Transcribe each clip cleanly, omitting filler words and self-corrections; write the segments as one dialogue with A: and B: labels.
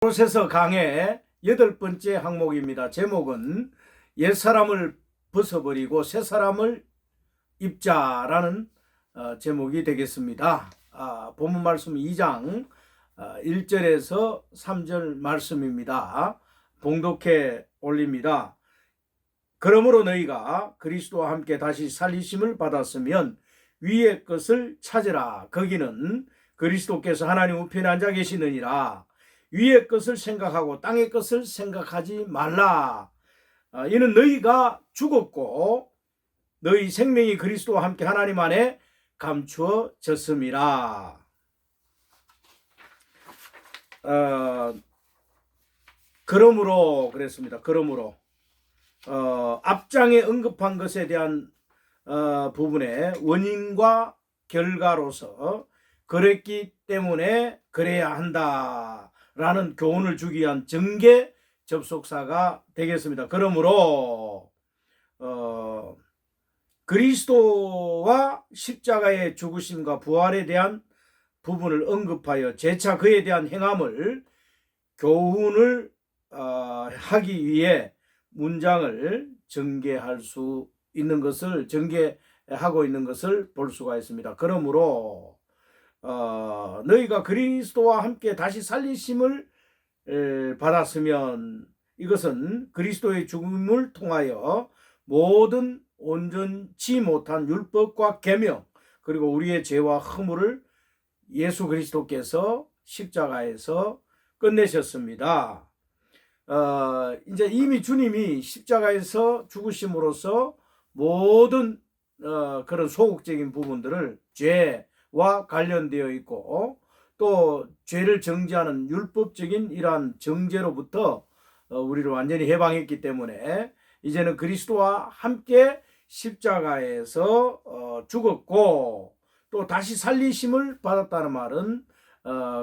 A: 프로세서 강의 8번째 항목입니다. 제목은 옛사람을 벗어버리고 새사람을 입자라는 제목이 되겠습니다. 본문 말씀 2장 1절에서 3절 말씀입니다. 봉독해 올립니다. 그러므로 너희가 그리스도와 함께 다시 살리심을 받았으면 위의 것을 찾으라. 거기는 그리스도께서 하나님 우편에 앉아 계시느니라. 위의 것을 생각하고 땅의 것을 생각하지 말라. 이는 너희가 죽었고 너희 생명이 그리스도와 함께 하나님 안에 감추어졌음이라. 그러므로 그랬습니다. 그러므로 앞장에 언급한 것에 대한 부분의 원인과 결과로서 그랬기 때문에 그래야 한다 라는 교훈을 주기 위한 전개 접속사가 되겠습니다. 그러므로 그리스도와 십자가의 죽으심과 부활에 대한 부분을 언급하여 재차 그에 대한 행함을 교훈을 하기 위해 문장을 전개할 수 있는 것을 전개하고 있는 것을 볼 수가 있습니다. 그러므로 너희가 그리스도와 함께 다시 살리심을 받았으면 이것은 그리스도의 죽음을 통하여 모든 온전치 못한 율법과 계명 그리고 우리의 죄와 허물을 예수 그리스도께서 십자가에서 끝내셨습니다. 이제 이미 주님이 십자가에서 죽으심으로써 모든 그런 소극적인 부분들을 죄와 관련되어 있고 또 죄를 정죄하는 율법적인 이러한 정죄로부터 우리를 완전히 해방했기 때문에 이제는 그리스도와 함께 십자가에서 죽었고 또 다시 살리심을 받았다는 말은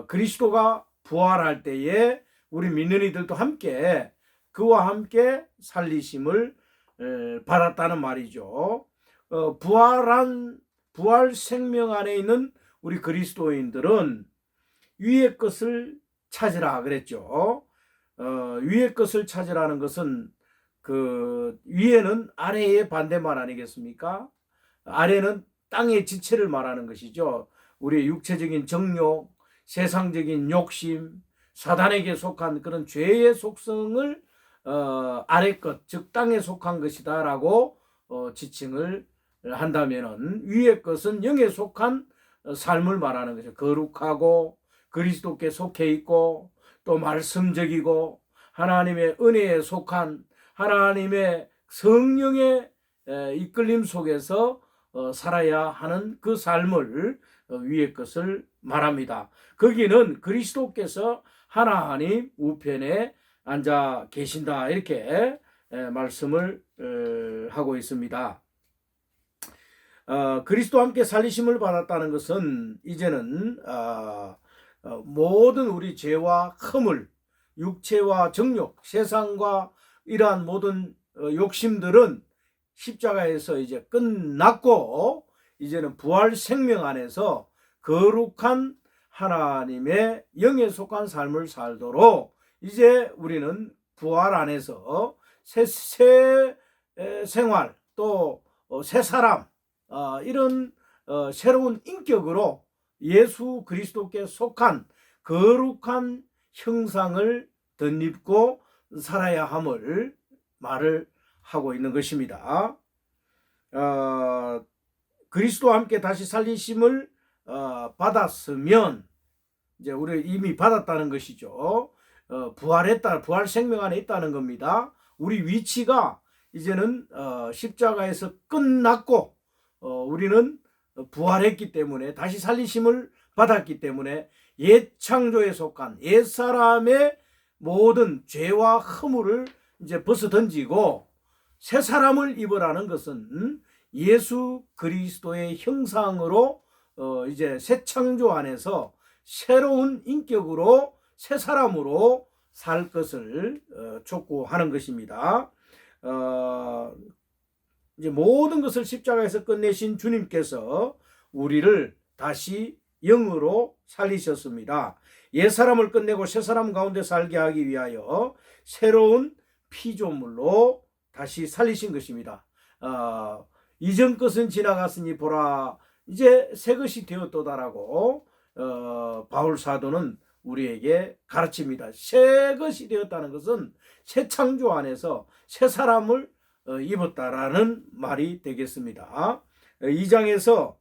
A: 그리스도가 부활할 때에 우리 믿는 이들도 함께 그와 함께 살리심을 받았다는 말이죠. 부활 생명 안에 있는 우리 그리스도인들은 위의 것을 찾으라 그랬죠. 위의 것을 찾으라는 것은 그 위에는 아래의 반대말 아니겠습니까? 아래는 땅의 지체를 말하는 것이죠. 우리의 육체적인 정욕, 세상적인 욕심, 사단에게 속한 그런 죄의 속성을 아래 것, 즉 땅에 속한 것이다 라고 지칭을 한다면은 위의 것은 영에 속한 삶을 말하는 것이죠. 거룩하고 그리스도께 속해 있고 또 말씀적이고 하나님의 은혜에 속한 하나님의 성령의 이끌림 속에서 살아야 하는 그 삶을 위의 것을 말합니다. 거기는 그리스도께서 하나님 우편에 앉아 계신다 이렇게 말씀을 하고 있습니다. 그리스도와 함께 살리심을 받았다는 것은 이제는 모든 우리 죄와 허물, 육체와 정욕, 세상과 이러한 모든 욕심들은 십자가에서 이제 끝났고 이제는 부활 생명 안에서 거룩한 하나님의 영에 속한 삶을 살도록 이제 우리는 부활 안에서 새 생활 또 새 사람 이런 새로운 인격으로 예수 그리스도께 속한 거룩한 형상을 덧입고 살아야 함을 말을 하고 있는 것입니다. 그리스도와 함께 다시 살리심을 받았으면 이제 우리 이미 받았다는 것이죠. 부활했다, 부활 생명 안에 있다는 겁니다. 우리 위치가 이제는 십자가에서 끝났고 우리는 부활했기 때문에 다시 살리심을 받았기 때문에 옛 창조에 속한 옛 사람의 모든 죄와 허물을 이제 벗어 던지고 새 사람을 입으라는 것은 예수 그리스도의 형상으로 이제 새 창조 안에서 새로운 인격으로 새 사람으로 살 것을 촉구하는 것입니다. 이제 모든 것을 십자가에서 끝내신 주님께서 우리를 다시 영으로 살리셨습니다. 옛사람을 끝내고 새사람 가운데 살게 하기 위하여 새로운 피조물로 다시 살리신 것입니다. 이전 것은 지나갔으니 보라 이제 새 것이 되었도다라고 바울 사도는 우리에게 가르칩니다. 새 것이 되었다는 것은 새 창조 안에서 새 사람을 입었다라는 말이 되겠습니다. 2장에서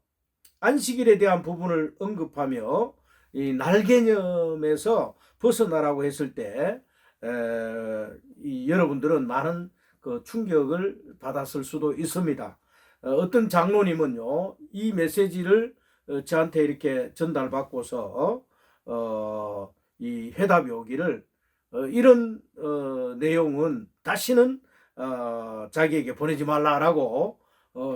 A: 안식일에 대한 부분을 언급하며 이 날 개념에서 벗어나라고 했을 때 여러분들은 많은 그 충격을 받았을 수도 있습니다. 어떤 장로님은요, 이 메시지를 저한테 이렇게 전달받고서 이 회답이 오기를 이런 내용은 다시는 자기에게 보내지 말라라고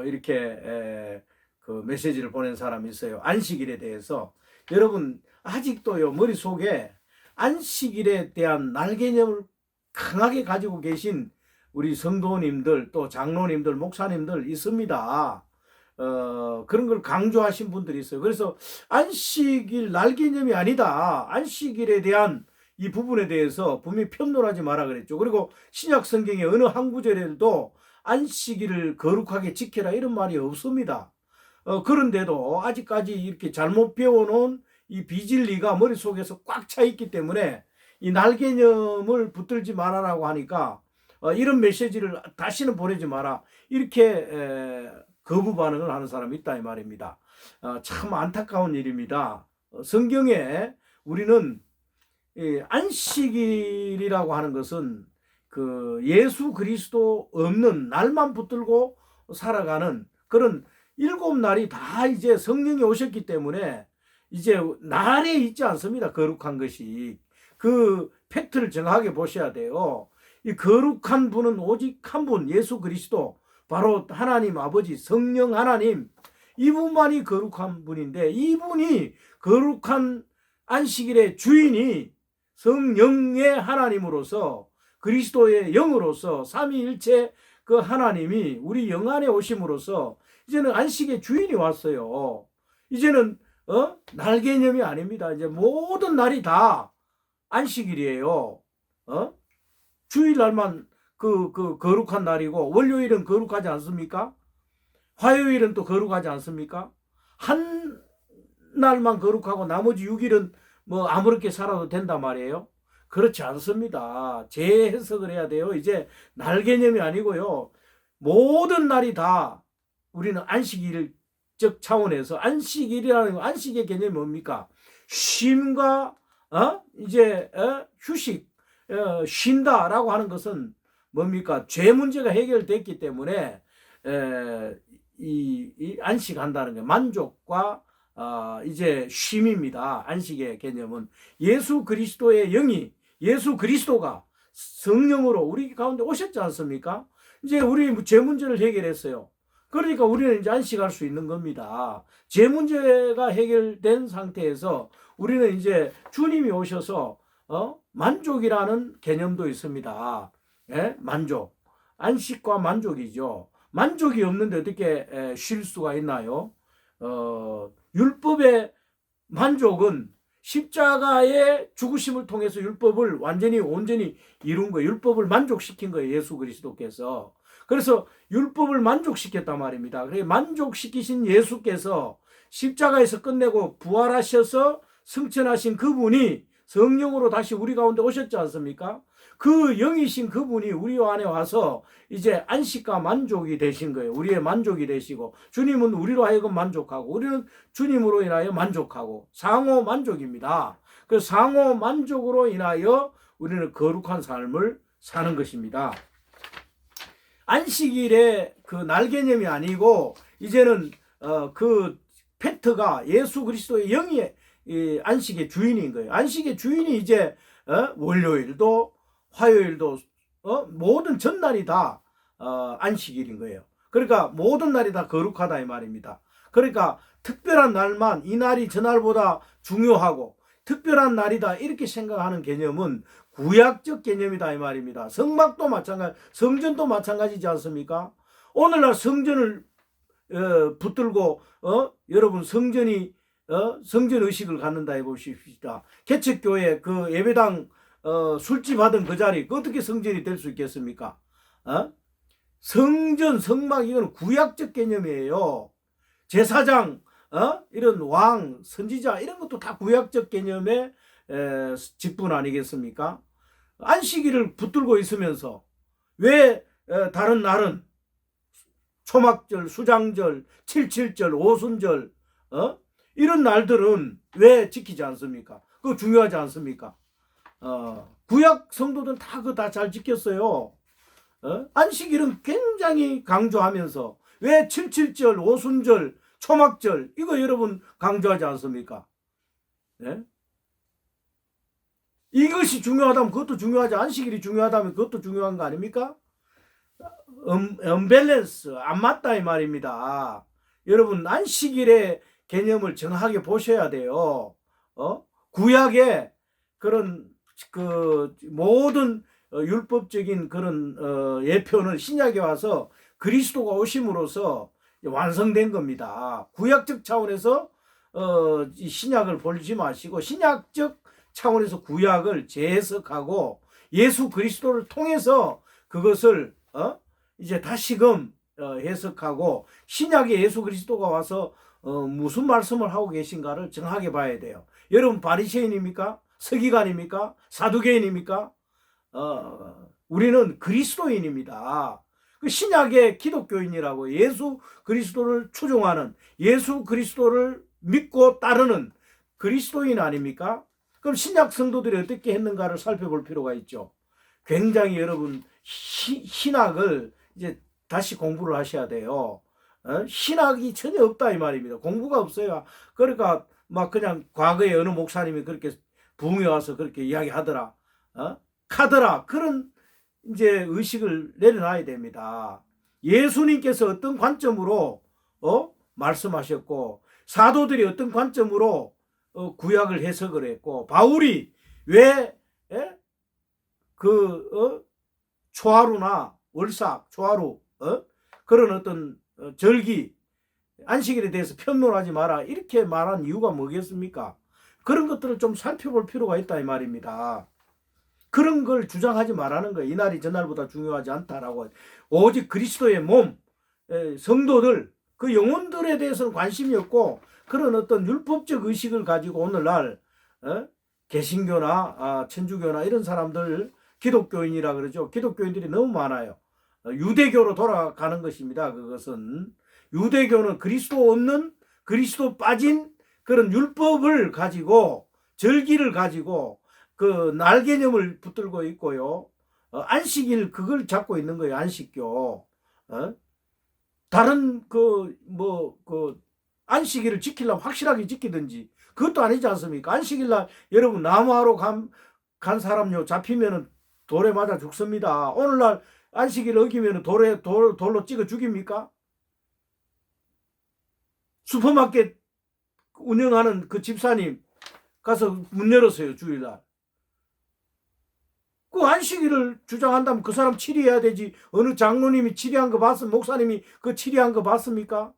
A: 이렇게 그 메시지를 보낸 사람이 있어요. 안식일에 대해서. 여러분 아직도요 머릿속에 안식일에 대한 날 개념을 강하게 가지고 계신 우리 성도님들 또 장로님들 목사님들 있습니다. 그런 걸 강조하신 분들이 있어요. 그래서 안식일 날 개념이 아니다. 안식일에 대한 이 부분에 대해서 분명히 편론하지 마라 그랬죠. 그리고 신약 성경의 어느 한 구절에도 안식일을 거룩하게 지켜라 이런 말이 없습니다. 그런데도 아직까지 이렇게 잘못 배워놓은 이 비진리가 머릿속에서 꽉 차 있기 때문에 이 날 개념을 붙들지 말아라고 하니까 이런 메시지를 다시는 보내지 마라 이렇게 거부 반응을 하는 사람이 있다 이 말입니다. 참 안타까운 일입니다. 성경에 우리는 안식일이라고 하는 것은 그 예수 그리스도 없는 날만 붙들고 살아가는 그런 7날이 다 이제 성령이 오셨기 때문에 이제 날에 있지 않습니다. 거룩한 것이. 그 팩트를 정확하게 보셔야 돼요. 이 거룩한 분은 오직 한 분, 예수 그리스도, 바로 하나님 아버지 성령 하나님, 이분만이 거룩한 분인데 이분이 거룩한 안식일의 주인이 성령의 하나님으로서 그리스도의 영으로서 삼위일체 그 하나님이 우리 영 안에 오심으로써 이제는 안식의 주인이 왔어요. 이제는 날 개념이 아닙니다. 이제 모든 날이 다 안식일이에요. 주일날만 그 거룩한 날이고 월요일은 거룩하지 않습니까? 화요일은 또 거룩하지 않습니까? 한 날만 거룩하고 나머지 6일은 뭐 아무렇게 살아도 된단 말이에요. 그렇지 않습니다. 재해석을 해야 돼요. 이제 날 개념이 아니고요. 모든 날이 다 우리는 안식일적 차원에서 안식일이라는 거, 안식의 개념이 뭡니까? 쉼과 이제 휴식, 쉰다라고 하는 것은 뭡니까? 죄 문제가 해결됐기 때문에 이 안식한다는 게 만족과 이제 쉼입니다. 안식의 개념은 예수 그리스도의 영이 예수 그리스도가 성령으로 우리 가운데 오셨지 않습니까? 이제 우리 죄 문제를 해결했어요. 그러니까 우리는 이제 안식할 수 있는 겁니다. 죄 문제가 해결된 상태에서 우리는 이제 주님이 오셔서 만족이라는 개념도 있습니다. 예? 만족. 안식과 만족이죠. 만족이 없는데 어떻게 쉴 수가 있나요? 율법의 만족은 십자가의 죽으심을 통해서 율법을 완전히 온전히 이룬 거예요. 율법을 만족시킨 거예요. 예수 그리스도께서. 그래서 율법을 만족시켰단 말입니다. 그래서 만족시키신 예수께서 십자가에서 끝내고 부활하셔서 승천하신 그분이 성령으로 다시 우리 가운데 오셨지 않습니까? 그 영이신 그분이 우리 안에 와서 이제 안식과 만족이 되신 거예요. 우리의 만족이 되시고 주님은 우리로 하여금 만족하고 우리는 주님으로 인하여 만족하고 상호 만족입니다. 그 상호 만족으로 인하여 우리는 거룩한 삶을 사는 것입니다. 안식일의 그 날 개념이 아니고 이제는 그 팩트가 예수 그리스도의 영이 안식의 주인인 거예요. 안식의 주인이 이제 월요일도 화요일도 모든 전날이 다 안식일인 거예요. 그러니까 모든 날이 다 거룩하다 이 말입니다. 그러니까 특별한 날만 이 날이 저 날보다 중요하고 특별한 날이다 이렇게 생각하는 개념은 구약적 개념이다 이 말입니다. 성막도 마찬가지, 성전도 마찬가지지 않습니까? 오늘날 성전을 붙들고 여러분 성전이 성전 의식을 갖는다 해보십시다. 개척교회 그 예배당 술집 하던 그 자리 그 어떻게 성전이 될 수 있겠습니까? 성전 성막 이거는 구약적 개념이에요. 제사장 이런 왕 선지자 이런 것도 다 구약적 개념의 직분 아니겠습니까? 안식일을 붙들고 있으면서 왜 다른 날은 초막절, 수장절, 칠칠절, 오순절 이런 날들은 왜 지키지 않습니까? 그거 중요하지 않습니까? 구약 성도들은 다 그거 다 잘 지켰어요. 안식일은 굉장히 강조하면서 왜 칠칠절, 오순절, 초막절 이거 여러분 강조하지 않습니까? 네? 이것이 중요하다면 그것도 중요하지, 안식일이 중요하다면 그것도 중요한 거 아닙니까? 언밸런스 안 맞다 이 말입니다. 여러분 안식일의 개념을 정확하게 보셔야 돼요. 구약의 그런 그 모든 율법적인 그런 예표는 신약에 와서 그리스도가 오심으로써 완성된 겁니다. 구약적 차원에서 신약을 보지 마시고 신약적 차원에서 구약을 재해석하고 예수 그리스도를 통해서 그것을 이제 다시금 해석하고 신약의 예수 그리스도가 와서 무슨 말씀을 하고 계신가를 정확하게 봐야 돼요. 여러분 바리새인입니까? 서기관입니까? 사두개인입니까? 우리는 그리스도인입니다. 그 신약의 기독교인이라고 예수 그리스도를 추종하는 예수 그리스도를 믿고 따르는 그리스도인 아닙니까? 그럼 신약 성도들이 어떻게 했는가를 살펴볼 필요가 있죠. 굉장히 여러분 신학을 이제 다시 공부를 하셔야 돼요. 신학이 전혀 없다 이 말입니다. 공부가 없어요. 그러니까 막 그냥 과거에 어느 목사님이 그렇게 부흥에 와서 그렇게 이야기하더라, 카더라 그런 이제 의식을 내려놔야 됩니다. 예수님께서 어떤 관점으로 말씀하셨고 사도들이 어떤 관점으로 구약을 해석을 했고 바울이 왜 초하루나 월삭, 초하루 그런 어떤 절기 안식일에 대해서 편론하지 마라 이렇게 말한 이유가 뭐겠습니까? 그런 것들을 좀 살펴볼 필요가 있다 이 말입니다. 그런 걸 주장하지 말라는 거예요. 이날이 저날보다 중요하지 않다라고. 오직 그리스도의 몸, 성도들, 그 영혼들에 대해서는 관심이 없고 그런 어떤 율법적 의식을 가지고 오늘날 개신교나 천주교나 이런 사람들 기독교인이라 그러죠. 기독교인들이 너무 많아요. 유대교로 돌아가는 것입니다. 그것은 유대교는 그리스도 없는 그리스도 빠진 그런 율법을 가지고 절기를 가지고 그 날 개념을 붙들고 있고요. 안식일 그걸 잡고 있는 거예요. 안식교. 다른 안식일을 지키려면 확실하게 지키든지 그것도 아니지 않습니까? 안식일날 여러분 나무하러 간 사람요 잡히면은 돌에 맞아 죽습니다. 오늘날 안식일 어기면은 돌로 찍어 죽입니까? 슈퍼마켓 운영하는 그 집사님 가서 문 열었어요. 주일날. 그 안식일을 주장한다면 그 사람 치리해야 되지. 어느 장로님이 치리한 거 봤습니까? 목사님이 그 치리한 거 봤습니까?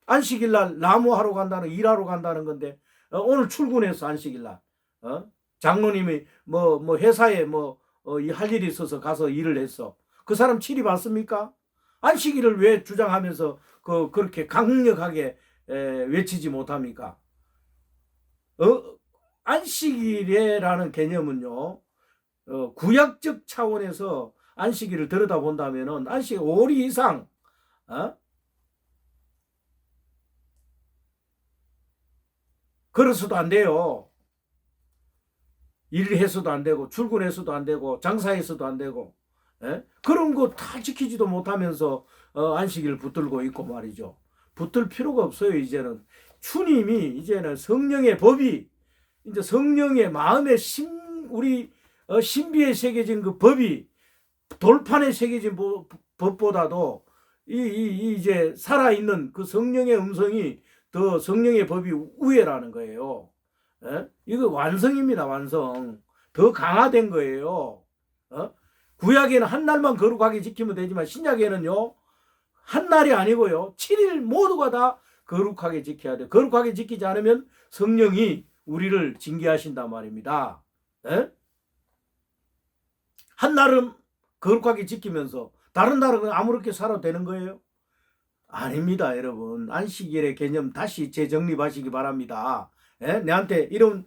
A: 안식일날 나무하러 간다는 일하러 간다는 건데 오늘 출근해서 안식일날 장로님이 뭐 회사에 할 일이 있어서 가서 일을 했어. 그 사람 치리 받습니까? 안식일을 왜 주장하면서 그렇게 강력하게 외치지 못합니까? 안식일이라는 개념은요, 구약적 차원에서 안식일을 들여다본다면은 안식 5일 이상, 걸어서도 안 돼요. 일해서도 안 되고, 출근해서도 안 되고, 장사해서도 안 되고, 그런 거 다 지키지도 못하면서 안식일을 붙들고 있고 말이죠. 붙들 필요가 없어요, 이제는. 주님이 이제는 성령의 법이, 이제 성령의 마음의 우리 신비에 새겨진 그 법이 돌판에 새겨진 법보다도 이제 살아있는 그 성령의 음성이 더 성령의 법이 우회라는 거예요. 이거 완성입니다, 완성. 더 강화된 거예요. 구약에는 한 날만 거룩하게 지키면 되지만 신약에는요, 한 날이 아니고요, 7일 모두가 다 거룩하게 지켜야 돼. 거룩하게 지키지 않으면 성령이 우리를 징계하신단 말입니다. 에? 한 날은 거룩하게 지키면서 다른 날은 아무렇게 살아도 되는 거예요? 아닙니다, 여러분. 안식일의 개념 다시 재정립하시기 바랍니다. 에? 내한테 이런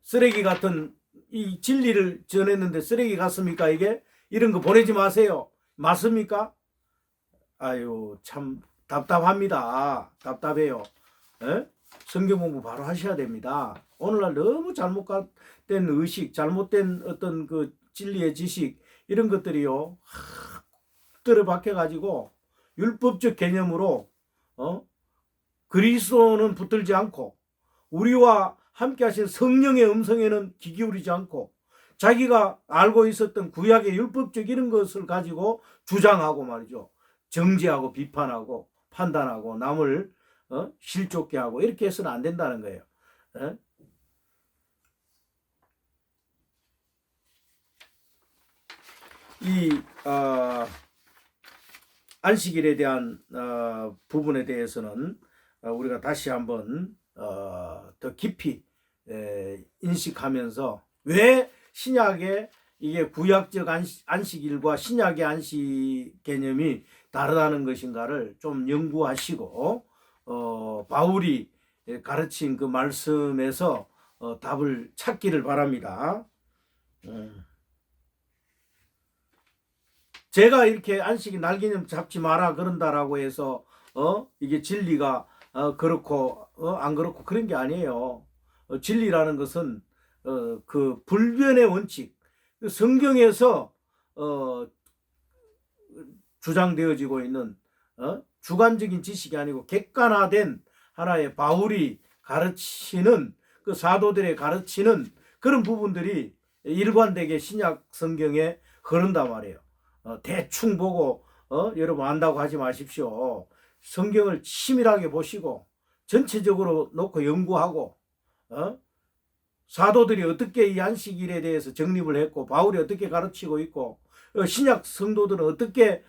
A: 쓰레기 같은 이 진리를 전했는데 쓰레기 같습니까? 이게 이런 거 보내지 마세요. 맞습니까? 아유, 참 답답합니다. 답답해요. 에? 성경 공부 바로 하셔야 됩니다. 오늘날 너무 잘못된 의식, 잘못된 어떤 그 진리의 지식 이런 것들이요 들어박혀 가지고 율법적 개념으로 그리스도는 붙들지 않고 우리와 함께 하신 성령의 음성에는 귀 기울이지 않고 자기가 알고 있었던 구약의 율법적 이런 것을 가지고 주장하고 말이죠. 정죄하고 비판하고 판단하고 남을 실족게 하고 이렇게 해서는 안 된다는 거예요. 에? 이 안식일에 대한 부분에 대해서는 우리가 다시 한번 더 깊이 인식하면서 왜 신약의 이게 구약적 안식일과 신약의 안식 개념이 다르다는 것인가를 좀 연구하시고 바울이 가르친 그 말씀에서 답을 찾기를 바랍니다. 제가 이렇게 안식이 날 개념 잡지 마라 그런다라고 해서 이게 진리가 그렇고 안 그렇고 그런 게 아니에요. 진리라는 것은 그 불변의 원칙, 성경에서 주장되어지고 있는 주관적인 지식이 아니고 객관화된 하나의 바울이 가르치는 그 사도들의 가르치는 그런 부분들이 일관되게 신약 성경에 흐른단 말이에요. 대충 보고 여러분 안다고 하지 마십시오. 성경을 치밀하게 보시고 전체적으로 놓고 연구하고 사도들이 어떻게 이 안식일에 대해서 정립을 했고 바울이 어떻게 가르치고 있고 신약 성도들은 어떻게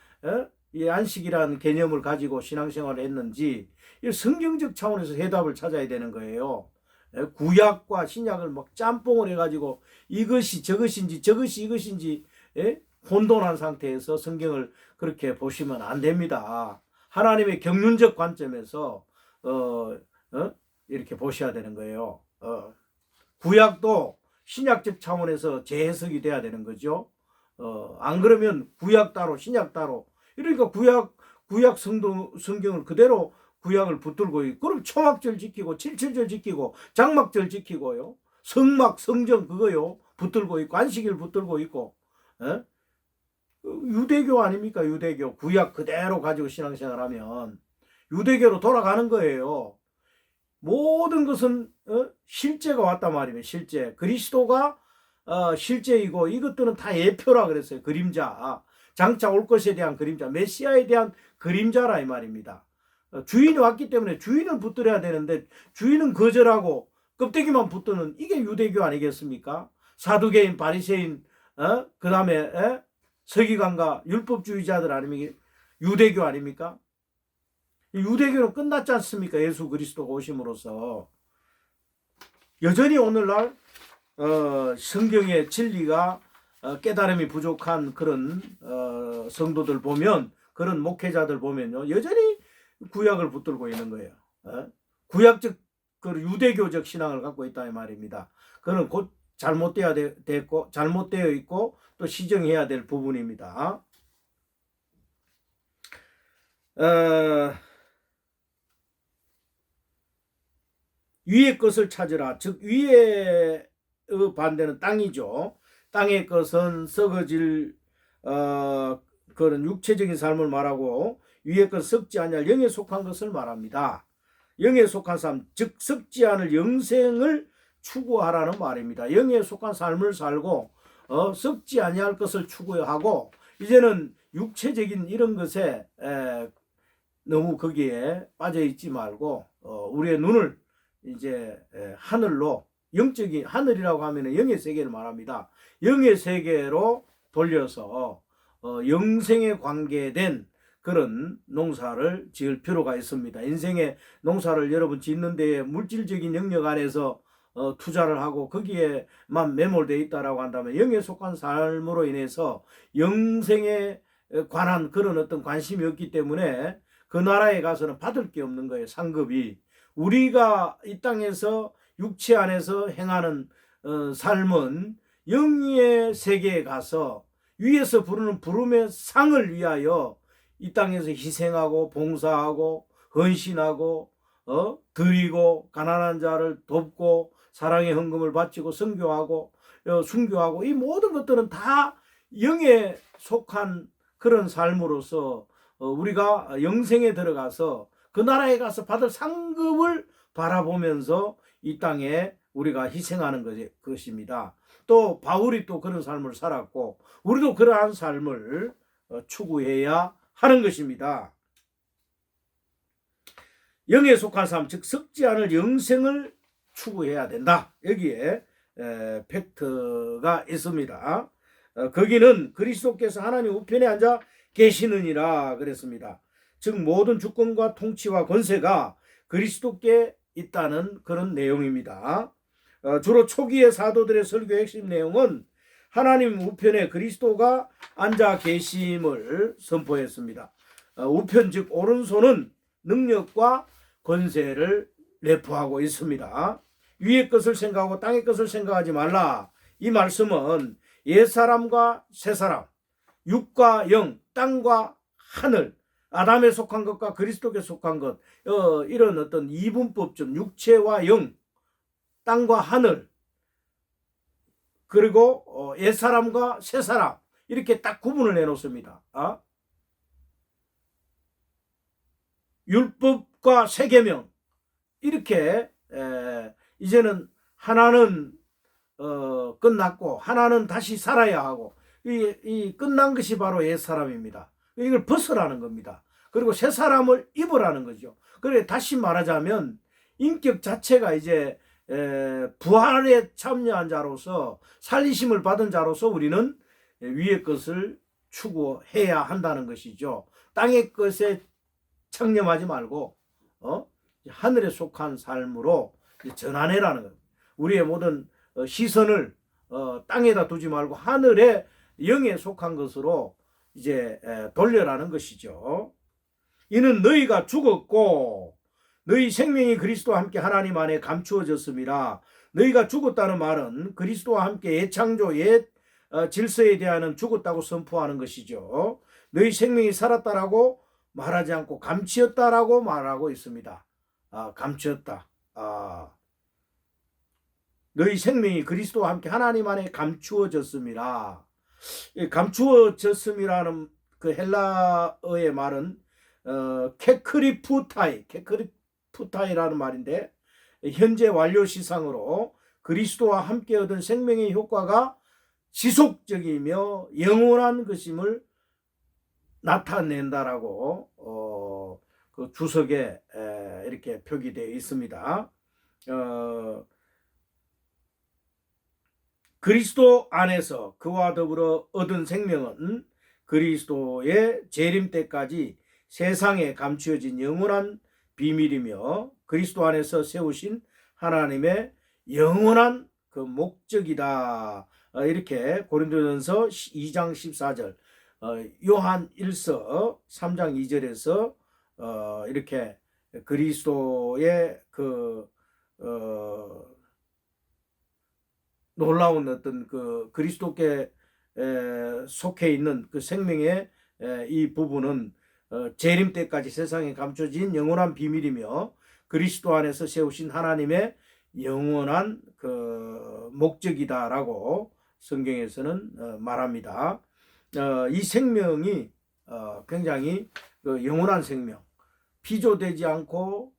A: 이 안식이라는 개념을 가지고 신앙생활을 했는지 성경적 차원에서 해답을 찾아야 되는 거예요. 구약과 신약을 막 짬뽕을 해가지고 이것이 저것인지 저것이 이것인지 혼돈한 상태에서 성경을 그렇게 보시면 안 됩니다. 하나님의 경륜적 관점에서 이렇게 보셔야 되는 거예요. 구약도 신약적 차원에서 재해석이 돼야 되는 거죠. 안 그러면 구약 따로 신약 따로 이러니까 구약 성경을 그대로 구약을 붙들고 있고 그럼 초막절 지키고 칠칠절 지키고 장막절 지키고요. 성막 성전 그거요 붙들고 있고 안식일 붙들고 있고 유대교 아닙니까? 유대교 구약 그대로 가지고 신앙생활하면 유대교로 돌아가는 거예요. 모든 것은 실제가 왔단 말이에요. 실제 그리스도가 실제이고 이것들은 다 예표라 그랬어요. 그림자 장차 올 것에 대한 그림자 메시아에 대한 그림자라 이 말입니다. 주인이 왔기 때문에 주인은 붙들어야 되는데 주인은 거절하고 껍데기만 붙드는 이게 유대교 아니겠습니까? 사두개인 바리새인 그 다음에 서기관과 율법주의자들 아닙니까? 유대교 아닙니까? 유대교는 끝났지 않습니까? 예수 그리스도가 오심으로써 여전히 오늘날 성경의 진리가 깨달음이 부족한 그런 성도들 보면 그런 목회자들 보면요 여전히 구약을 붙들고 있는 거예요. 구약적 그 유대교적 신앙을 갖고 있다 이 말입니다. 그는 곧 잘못되어 있고 또 시정해야 될 부분입니다. 위의 것을 찾으라. 즉 위의 반대는 땅이죠. 땅의 것은 썩어질 그런 육체적인 삶을 말하고 위의 것 썩지 아니할 영에 속한 것을 말합니다. 영에 속한 삶, 즉 썩지 않을 영생을 추구하라는 말입니다. 영에 속한 삶을 살고 썩지 아니할 것을 추구하고 이제는 육체적인 이런 것에 너무 거기에 빠져 있지 말고 우리의 눈을 이제 하늘로 영적인 하늘이라고 하면 영의 세계를 말합니다. 영의 세계로 돌려서 영생에 관계된 그런 농사를 지을 필요가 있습니다. 인생의 농사를 여러분 짓는 데에 물질적인 영역 안에서 투자를 하고 거기에만 매몰되어 있다라고 한다면 영에 속한 삶으로 인해서 영생에 관한 그런 어떤 관심이 없기 때문에 그 나라에 가서는 받을 게 없는 거예요. 상급이. 우리가 이 땅에서 육체 안에서 행하는 삶은 영의 세계에 가서 위에서 부르는 부름의 상을 위하여 이 땅에서 희생하고 봉사하고 헌신하고 드리고 가난한 자를 돕고 사랑의 헌금을 바치고 선교하고 순교하고 이 모든 것들은 다 영에 속한 그런 삶으로서 우리가 영생에 들어가서 그 나라에 가서 받을 상급을 바라보면서 이 땅에 우리가 희생하는 것입니다. 또 바울이 또 그런 삶을 살았고 우리도 그러한 삶을 추구해야 하는 것입니다. 영에 속한 삶, 즉 썩지 않을 영생을 추구해야 된다. 여기에 팩트가 있습니다. 거기는 그리스도께서 하나님 우편에 앉아 계시느니라 그랬습니다. 즉 모든 주권과 통치와 권세가 그리스도께 있다는 그런 내용입니다. 주로 초기의 사도들의 설교의 핵심 내용은 하나님 우편에 그리스도가 앉아 계심을 선포했습니다. 우편 즉 오른손은 능력과 권세를 내포하고 있습니다. 위의 것을 생각하고 땅의 것을 생각하지 말라. 이 말씀은 옛사람과 새사람, 육과 영, 땅과 하늘, 아담에 속한 것과 그리스도께 속한 것, 이런 어떤 이분법적 육체와 영, 땅과 하늘, 그리고 옛사람과 새사람 이렇게 딱 구분을 해놓습니다. 율법과 세계명 이렇게 이제는 하나는 끝났고 하나는 다시 살아야 하고 이 끝난 것이 바로 옛사람입니다. 이걸 벗으라는 겁니다. 그리고 새사람을 입으라는 거죠. 그래 다시 말하자면 인격 자체가 이제 부활에 참여한 자로서 살리심을 받은 자로서 우리는 위의 것을 추구해야 한다는 것이죠. 땅의 것에 창념하지 말고 하늘에 속한 삶으로 전환해라는 것. 우리의 모든 시선을 땅에다 두지 말고 하늘에 영에 속한 것으로 이제 돌려라는 것이죠. 이는 너희가 죽었고 너희 생명이 그리스도와 함께 하나님 안에 감추어졌습니다. 너희가 죽었다는 말은 그리스도와 함께 옛창조 옛 질서에 대한 죽었다고 선포하는 것이죠. 너희 생명이 살았다라고 말하지 않고 감추었다라고 말하고 있습니다. 감추었다. 너희 생명이 그리스도와 함께 하나님 안에 감추어졌습니다. 감추어졌음이라는 그 헬라어의 말은 케크리푸타이라는 말인데 현재 완료 시상으로 그리스도와 함께 얻은 생명의 효과가 지속적이며 영원한 것임을 나타낸다라고 그 주석에 이렇게 표기되어 있습니다. 그리스도 안에서 그와 더불어 얻은 생명은 그리스도의 재림 때까지 세상에 감추어진 영원한 비밀이며 그리스도 안에서 세우신 하나님의 영원한 그 목적이다. 이렇게 고린도전서 2장 14절, 요한 1서 3장 2절에서 이렇게 그리스도의 그 놀라운 어떤 그 그리스도께 속해 있는 그 생명의 이 부분은 재림 때까지 세상에 감춰진 영원한 비밀이며 그리스도 안에서 세우신 하나님의 영원한 그 목적이다라고 성경에서는 말합니다. 이 생명이 굉장히 그 영원한 생명, 피조되지 않고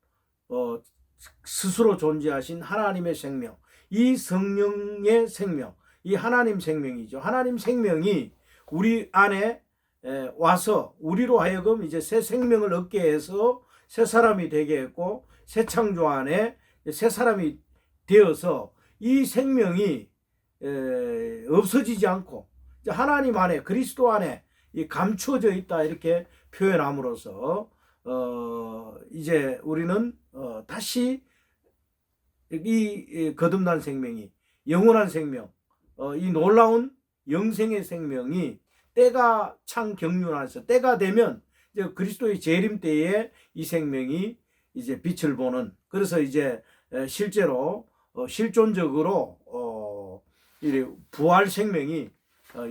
A: 스스로 존재하신 하나님의 생명, 이 성령의 생명, 이 하나님 생명이죠. 하나님 생명이 우리 안에 와서 우리로 하여금 이제 새 생명을 얻게 해서 새 사람이 되게 했고 새 창조 안에 새 사람이 되어서 이 생명이 없어지지 않고 하나님 안에 그리스도 안에 이 감추어져 있다 이렇게 표현함으로써 이제 우리는 다시 이 거듭난 생명이 영원한 생명, 이 놀라운 영생의 생명이 때가 창 경륜하서 때가 되면 이제 그리스도의 재림 때에 이 생명이 이제 빛을 보는, 그래서 이제 실제로 실존적으로 이 부활 생명이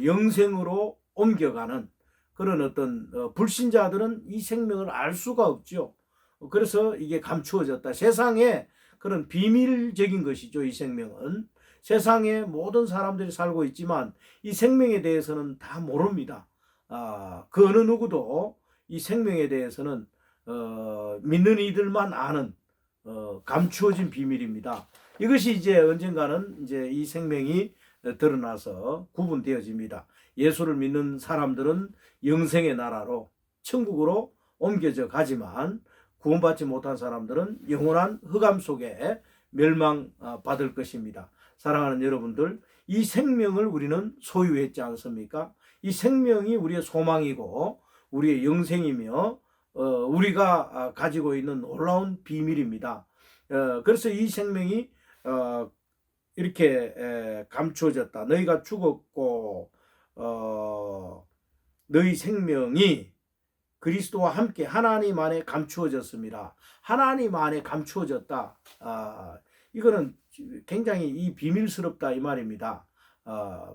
A: 영생으로 옮겨가는 그런 어떤 불신자들은 이 생명을 알 수가 없죠. 그래서 이게 감추어졌다. 세상에 그런 비밀적인 것이죠. 이 생명은 세상에 모든 사람들이 살고 있지만 이 생명에 대해서는 다 모릅니다. 그 어느 누구도 이 생명에 대해서는 믿는 이들만 아는 감추어진 비밀입니다. 이것이 이제 언젠가는 이제 이 생명이 드러나서 구분되어집니다. 예수를 믿는 사람들은 영생의 나라로 천국으로 옮겨져 가지만 구원받지 못한 사람들은 영원한 흑암 속에 멸망받을 것입니다. 사랑하는 여러분들, 이 생명을 우리는 소유했지 않습니까? 이 생명이 우리의 소망이고 우리의 영생이며 우리가 가지고 있는 놀라운 비밀입니다. 그래서 이 생명이 이렇게 감추어졌다. 너희가 죽었고 너희 생명이 그리스도와 함께 하나님 안에 감추어졌습니다. 하나님 안에 감추어졌다. 이거는 굉장히 이 비밀스럽다 이 말입니다.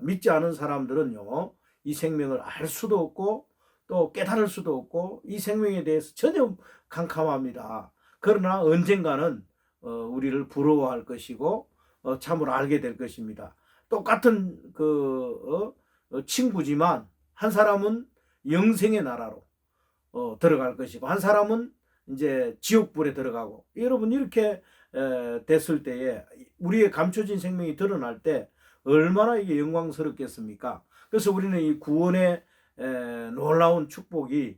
A: 믿지 않은 사람들은요, 이 생명을 알 수도 없고 또 깨달을 수도 없고 이 생명에 대해서 전혀 캄캄합니다. 그러나 언젠가는 우리를 부러워할 것이고 참으로 알게 될 것입니다. 똑같은 친구지만 한 사람은 영생의 나라로 들어갈 것이고 한 사람은 이제 지옥불에 들어가고, 여러분 이렇게 됐을 때에 우리의 감춰진 생명이 드러날 때 얼마나 이게 영광스럽겠습니까? 그래서 우리는 이 구원의 놀라운 축복이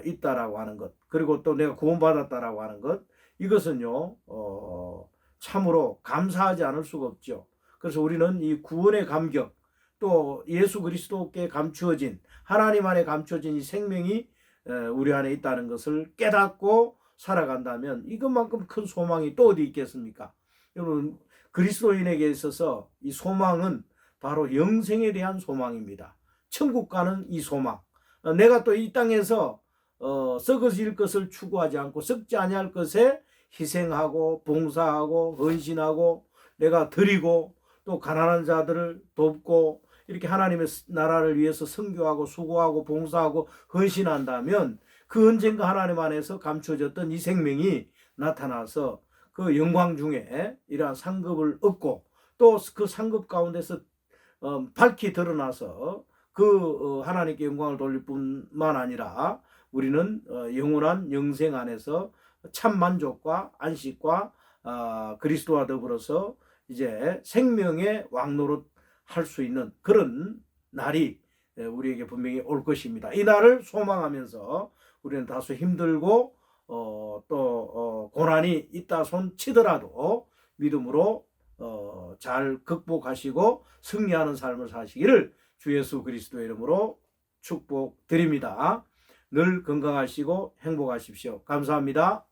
A: 있다라고 하는 것, 그리고 또 내가 구원받았다라고 하는 것, 이것은요 참으로 감사하지 않을 수가 없죠. 그래서 우리는 이 구원의 감격, 또 예수 그리스도께 감추어진 하나님 안에 감추어진 이 생명이 우리 안에 있다는 것을 깨닫고 살아간다면 이것만큼 큰 소망이 또 어디 있겠습니까? 여러분, 그리스도인에게 있어서 이 소망은 바로 영생에 대한 소망입니다. 천국 가는 이 소망, 내가 또 이 땅에서 썩어질 것을 추구하지 않고 썩지 아니할 것에 희생하고 봉사하고 헌신하고 내가 드리고 또 가난한 자들을 돕고 이렇게 하나님의 나라를 위해서 선교하고 수고하고 봉사하고 헌신한다면 그 언젠가 하나님 안에서 감춰졌던 이 생명이 나타나서 그 영광 중에 이러한 상급을 얻고 또 그 상급 가운데서 밝히 드러나서 그 하나님께 영광을 돌릴 뿐만 아니라 우리는 영원한 영생 안에서 참 만족과 안식과 그리스도와 더불어서 이제 생명의 왕노릇 할 수 있는 그런 날이 우리에게 분명히 올 것입니다. 이 날을 소망하면서 우리는 다소 힘들고 또 고난이 있다 손 치더라도 믿음으로 잘 극복하시고 승리하는 삶을 사시기를 주 예수 그리스도의 이름으로 축복드립니다. 늘 건강하시고 행복하십시오. 감사합니다.